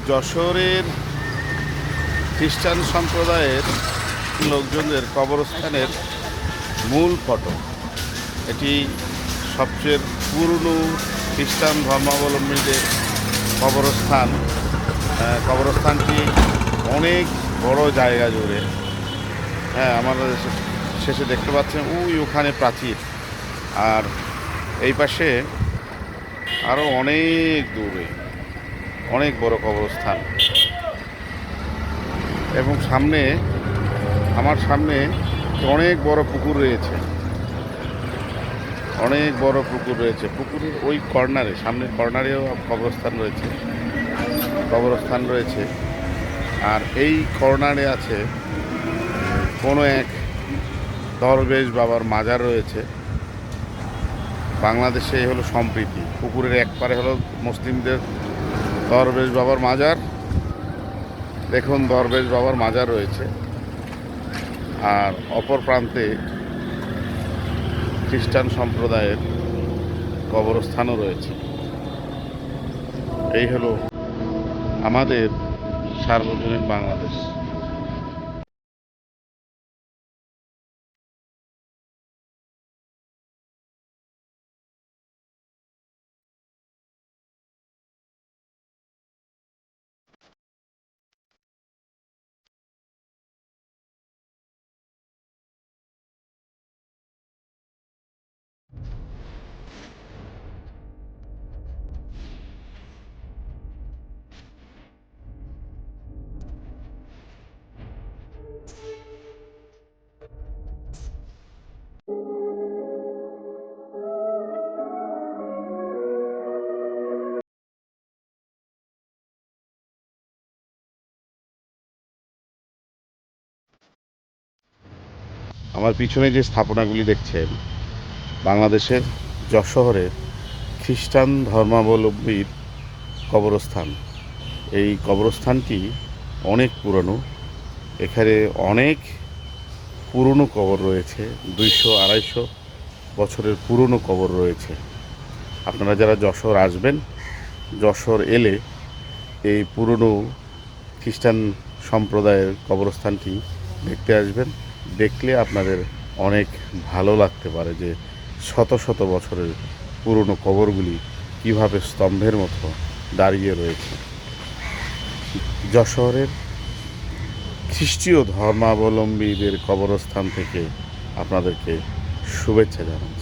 যশোরের খ্রিস্টান সম্প্রদায়ের লোকজনদের কবরস্থানের মূল ফটক। এটি সবচেয়ে পুরনো খ্রিস্টান ধর্মাবলম্বীদের কবরস্থান। কবরস্থানটি অনেক বড় জায়গা জুড়ে। আমাদের শেষে দেখতে পাচ্ছেন ওখানে প্রাচীর, আর এই পাশে আরও অনেক দূরে অনেক বড় কবরস্থান। এবং আমার সামনে অনেক বড় পুকুর রয়েছে, অনেক বড় পুকুর রয়েছে। পুকুরের ওই কর্নারে, সামনের কর্নারেও কবরস্থান রয়েছে। আর এই কর্নারে আছে কোনো এক দরবেশ বাবার মাজার রয়েছে। বাংলাদেশে হলো সম্প্রীতি। পুকুরের এক পারে হলো মুসলিমদের দরবেশ বাবার মাজার। দেখুন, দরবেশ বাবার মাজার রয়েছে, আর অপর প্রান্তে খ্রিস্টান সম্প্রদায়ের কবরস্থানও রয়েছে। এই হলো আমাদের সার্বজনীন বাংলাদেশ। আমার পিছনে যে স্থাপনাগুলি দেখছেন, বাংলাদেশের যশোহরের খ্রিস্টান ধর্মাবলম্বীর কবরস্থান। এই কবরস্থানটি অনেক পুরনো। এখানে অনেক পুরনো কবর রয়েছে, 200-250 বছরের পুরনো কবর রয়েছে। আপনারা যারা যশোর আসবেন, যশোর এলে এই পুরনো খ্রিস্টান সম্প্রদায়ের কবরস্থানটি দেখতে আসবেন। দেখলে আপনাদের অনেক ভালো লাগতে পারে যে শত শত বছরের পুরনো কবরগুলি কীভাবে স্তম্ভের মতো দাঁড়িয়ে রয়েছে। যশোরের খ্রিস্টীয় ধর্মাবলম্বীদের কবরস্থান থেকে আপনাদেরকে শুভেচ্ছা জানাচ্ছি।